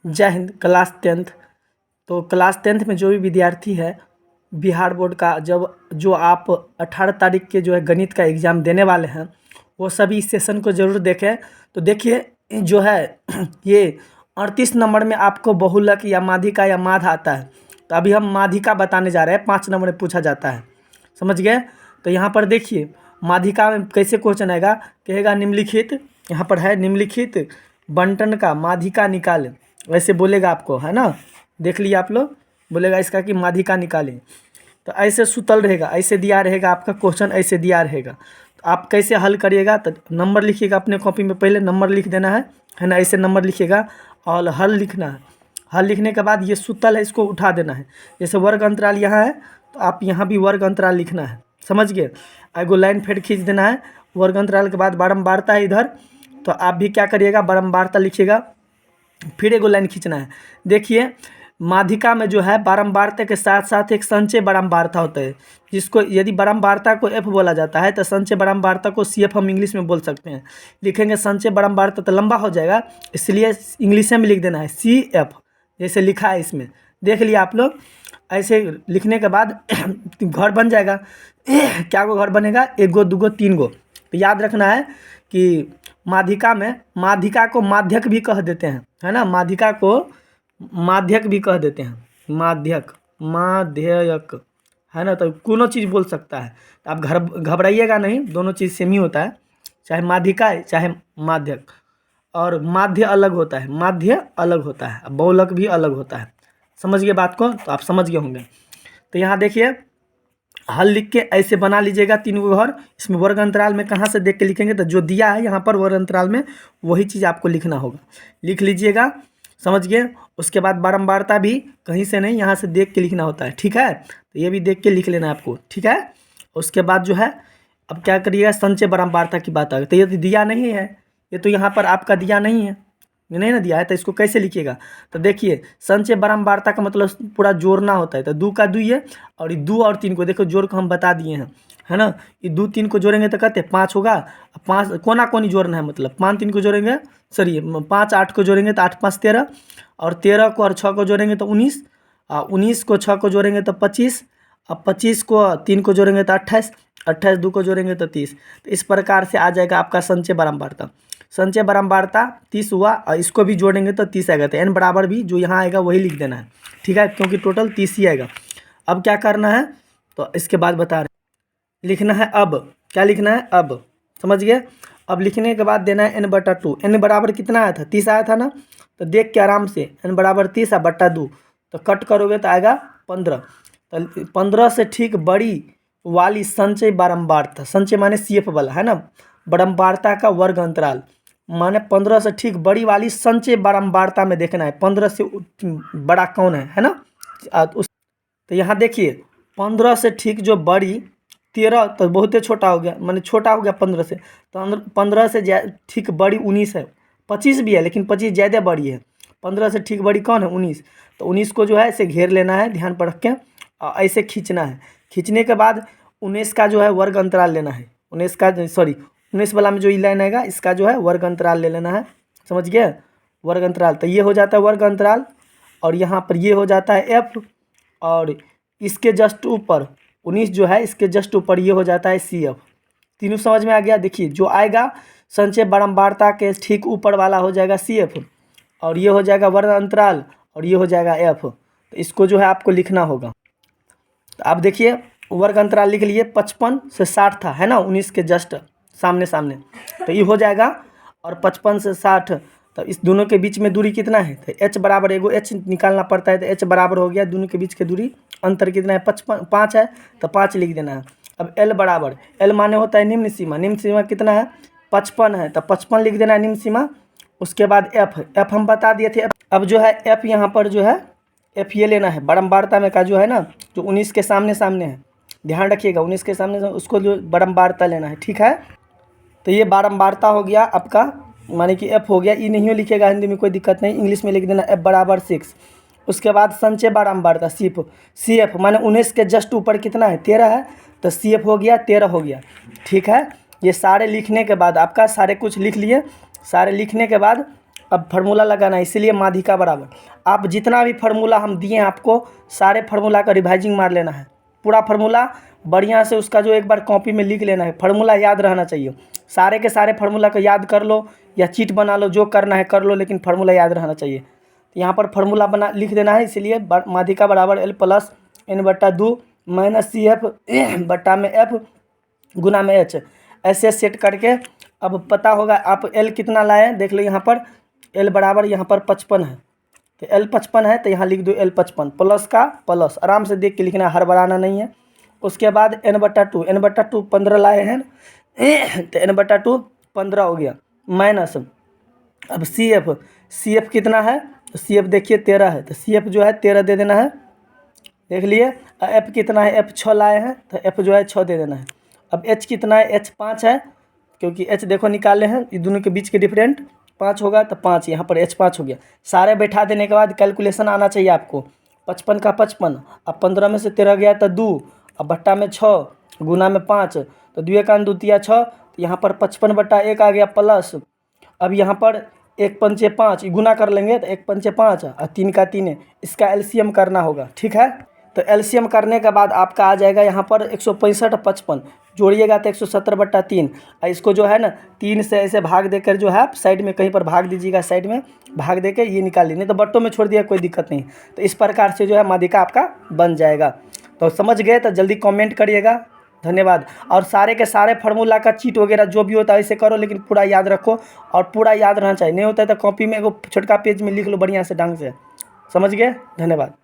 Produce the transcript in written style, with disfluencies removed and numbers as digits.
जय Hind. Class 10th। तो class 10th में जो भी विद्यार्थी है बिहार बोर्ड का जो आप 18 तारीख के जो है गणित का एग्ज़ाम देने वाले हैं, वो सभी इस सेशन को ज़रूर देखें। तो देखिए जो है ये 38 नंबर में आपको बहुलक या माध्यिका या माध आता है। तो अभी हम माध्यिका बताने जा रहे हैं, 5 नंबर में पूछा जाता है, समझ गए। तो यहाँ पर देखिए माध्यिका में कैसे क्वेश्चन आएगा, कहेगा निम्नलिखित, यहाँ पर है निम्नलिखित बंटन का माध्यिका निकालें, वैसे बोलेगा आपको, है ना। देख लिया आप लोग, बोलेगा इसका कि माध्यिका निकालें। तो ऐसे सूतल रहेगा, ऐसे दिया रहेगा आपका क्वेश्चन, ऐसे दिया रहेगा। तो आप कैसे हल करिएगा, तो नंबर लिखिएगा अपने कॉपी में, पहले नंबर लिख देना है ना, ऐसे नंबर लिखिएगा और हल लिखना है। हल लिखने के बाद ये सूतल है, इसको उठा देना है। जैसे वर्ग अंतराल यहाँ है तो आप यहाँ भी वर्ग अंतराल लिखना है, समझ गए। एगो लाइन फेर खींच देना है, वर्ग अंतराल के बाद बारंबारता है इधर, तो आप भी क्या करिएगा बारंबारता लिखिएगा, फिर एगो लाइन खींचना है। देखिए माध्यिका में जो है बारंबारता के साथ साथ एक संचय बारंबारता होता है, जिसको यदि बारंबारता को एफ बोला जाता है तो संचय बारंबारता को सी एफ हम इंग्लिश में बोल सकते हैं। लिखेंगे संचय बारंबारता तो लंबा हो जाएगा, इसलिए इंग्लिश में लिख देना है सी एफ, जैसे लिखा है इसमें। देख लिया आप लोग, ऐसे लिखने के बाद घर बन जाएगा। क्या गो घर बनेगा, 1 गो 2 गो 3 गो। तो याद रखना है कि माध्यिका में माध्यिका को माध्यक भी कह देते हैं, है ना। माध्यिका को माध्यक भी कह देते हैं, माध्यक माध्यक, है ना। तो कोनो चीज़ बोल सकता है, तो आप घबराइएगा नहीं, दोनों चीज़ सेम ही होता है, चाहे माध्यिका है चाहे माध्यक। और माध्य अलग होता है, माध्य अलग होता है, बहुलक भी अलग होता है। समझ गए बात को, तो आप समझ गए होंगे। तो यहाँ देखिए हल लिख के ऐसे बना लीजिएगा 3 गो घर। इसमें वर्ग अंतराल में कहाँ से देख के लिखेंगे, तो जो दिया है यहाँ पर वर्ग अंतराल में वही चीज़ आपको लिखना होगा, लिख लीजिएगा, समझ गए। उसके बाद बारंबारता भी कहीं से नहीं, यहाँ से देख के लिखना होता है, ठीक है। तो ये भी देख के लिख लेना है आपको, ठीक है। उसके बाद जो है अब क्या करिएगा, संचय बारंबारता की बात आ गई। तो ये तो दिया नहीं है, ये तो यहाँ पर आपका दिया नहीं है, ये नहीं ना दिया है, तो इसको कैसे लिखिएगा। तो देखिए संचय बारंबारता का मतलब पूरा जोड़ना होता है। तो 2 का 2 है, और 2 और 3 को देखो जोड़ को हम बता दिए हैं, है ना। ये 2 3 को जोड़ेंगे तो कहते 5 होगा, 5 कोना कोनी जोड़ना है, मतलब 5 3 को जोड़ेंगे, सॉरी 5 8 को जोड़ेंगे तो 8 5 13, और 13 को और 6 को जोड़ेंगे तो 19, 19 को 6 को जोड़ेंगे तो 25, अब 25 को 3 को जोड़ेंगे तो 28, 28 2 को जोड़ेंगे तो 30। तो इस प्रकार से आ जाएगा आपका संचय बारंबारता। संचय बारंबारता 30 हुआ, और इसको भी जोड़ेंगे तो 30 आएगा। तो n बराबर भी जो यहाँ आएगा वही लिख देना है, ठीक है, क्योंकि टोटल 30 ही आएगा। अब क्या करना है, तो इसके बाद बता रहे, लिखना है अब, क्या लिखना है अब, समझ गए। अब लिखने के बाद देना है n/2। n बराबर कितना आया था, 30 आया था ना। तो देख के आराम से n बराबर 30 और बट्टा 2, तो कट करोगे तो आएगा 15। तो 15 से ठीक बड़ी वाली संचय बारंबारता, संचय माने CF वाला, है ना, बारंबारता का वर्ग अंतराल माने 15 से ठीक बड़ी वाली संचय बारंबारता में देखना है 15 से बड़ा कौन है ना। तो यहाँ देखिए 15 से ठीक जो बड़ी, 13 तो बहुत ही छोटा हो गया, माने छोटा हो गया 15 से। तो 15 से ठीक बड़ी 19 है, 25 भी है लेकिन 25 ज़्यादा बड़ी है। 15 से ठीक बड़ी कौन है, 19। तो 19 को जो है ऐसे घेर लेना है, ध्यान पर रख के, और ऐसे खींचना है। खींचने के बाद 19 का जो है वर्ग अंतराल लेना है, 19 का, सॉरी 19 वाला में जो लाइन आएगा इसका जो है वर्ग अंतराल ले लेना है, समझ गए, वर्ग अंतराल। तो ये हो जाता है वर्ग अंतराल, और यहाँ पर ये हो जाता है एफ, और इसके जस्ट ऊपर 19 जो है इसके जस्ट ऊपर ये हो जाता है CF। तीनों समझ में आ गया। देखिए जो आएगा संचय बारंबारता के ठीक ऊपर वाला हो जाएगा CF, और ये हो जाएगा वर्ग अंतराल, और ये हो जाएगा F। तो इसको जो है आपको लिखना होगा। तो आप देखिए वर्ग अंतराल लिख लिए, 55 से 60 था, है ना, 19 के जस्ट सामने सामने, तो ये हो जाएगा। और 55 से 60, तो इस दोनों के बीच में दूरी कितना है, तो h बराबर, एगो h निकालना पड़ता है, तो h बराबर हो गया, दोनों के बीच की दूरी अंतर कितना है, 5 है, तो 5 लिख देना है। अब l बराबर, l माने होता है निम्न सीमा, निम्न सीमा कितना है, 55 है, तो 55 लिख देना है निम्न सीमा। उसके बाद f हम बता दिए थे। अब जो है f यहाँ पर जो है f ये लेना है बारंबारता में का जो है ना, जो 19 के सामने सामने है, ध्यान रखिएगा 19 के सामने उसको जो बारंबारता लेना है, ठीक है। तो ये बारंबारता हो गया आपका, माने कि f हो गया, ई नहीं लिखेगा हिंदी में कोई दिक्कत नहीं, इंग्लिश में लिख देना f बराबर 6। उसके बाद संचय बारंबारता CF माने 19 के जस्ट ऊपर कितना है, 13 है, तो CF हो गया 13 हो गया, ठीक है। ये सारे लिखने के बाद आपका सारे कुछ लिख लिए, सारे लिखने के बाद अब फार्मूला लगाना है, इसीलिए माध्यिका बराबर। आप जितना भी फार्मूला हम दिए हैं आपको, सारे फार्मूला का रिवाइजिंग मार लेना है। पूरा फार्मूला बढ़िया से उसका जो एक बार कॉपी में लिख लेना है। फार्मूला याद रहना चाहिए। सारे के सारे फार्मूला को याद कर लो या चीट बना लो, जो करना है कर लो, लेकिन फार्मूला याद रहना चाहिए। तो यहाँ पर फार्मूला बना लिख देना है, इसीलिए माध्यिका बराबर L plus N/2 minus CF बट्टा में F गुना में H। ऐसे सेट करके अब पता होगा आप L कितना लाए हैं, देख लो यहाँ पर L बराबर यहाँ पर 55 है। तो L 55 है तो यहाँ लिख दो L 55, प्लस का प्लस, आराम से देख के लिखना, हड़बड़ाना नहीं है। उसके बाद N/2 15 लाए हैं तो N/2 15 हो गया, माइनस अब CF कितना है, तो CF देखिए 13 है, तो CF जो है 13 दे देना है, देख लिए। F कितना है, F 6 लाए हैं तो F जो है 6 दे देना है। अब H कितना है, H 5 है, क्योंकि H देखो निकाले हैं, ये दोनों के बीच के डिफरेंट 5 होगा तो 5, यहाँ पर H 5 हो गया। सारे बैठा देने के बाद कैलकुलेशन आना चाहिए आपको। 55 का 55, अब 15 में से 13 गया तो 2, अब बट्टा में 6 गुना में 5, तो 2 का 2 6, तो यहाँ पर 55/1 आ गया प्लस। अब यहाँ पर 1 पंचे 5 गुना कर लेंगे तो 1 पंचे 5 और 3 का 3 है, इसका LCM करना होगा, ठीक है। तो LCM करने के बाद आपका आ जाएगा यहाँ पर 165 और 55 जोड़िएगा तो 170/3। और इसको जो है ना 3 से ऐसे भाग देकर जो है आप साइड में कहीं पर भाग दीजिएगा, साइड में भाग देकर ये निकाल लीजिए, नहीं तो बट्टों में छोड़ दिया कोई दिक्कत नहीं। तो इस प्रकार से जो है माध्यिका आपका बन जाएगा। तो समझ गए तो जल्दी कमेंट करिएगा, धन्यवाद। और सारे के सारे फार्मूला का चीट वगैरह जो भी होता है इसे करो, लेकिन पूरा याद रखो और पूरा याद रहना चाहिए। नहीं होता है तो कॉपी में एगो छोटका पेज में लिख लो बढ़िया से ढंग से, समझ गए, धन्यवाद।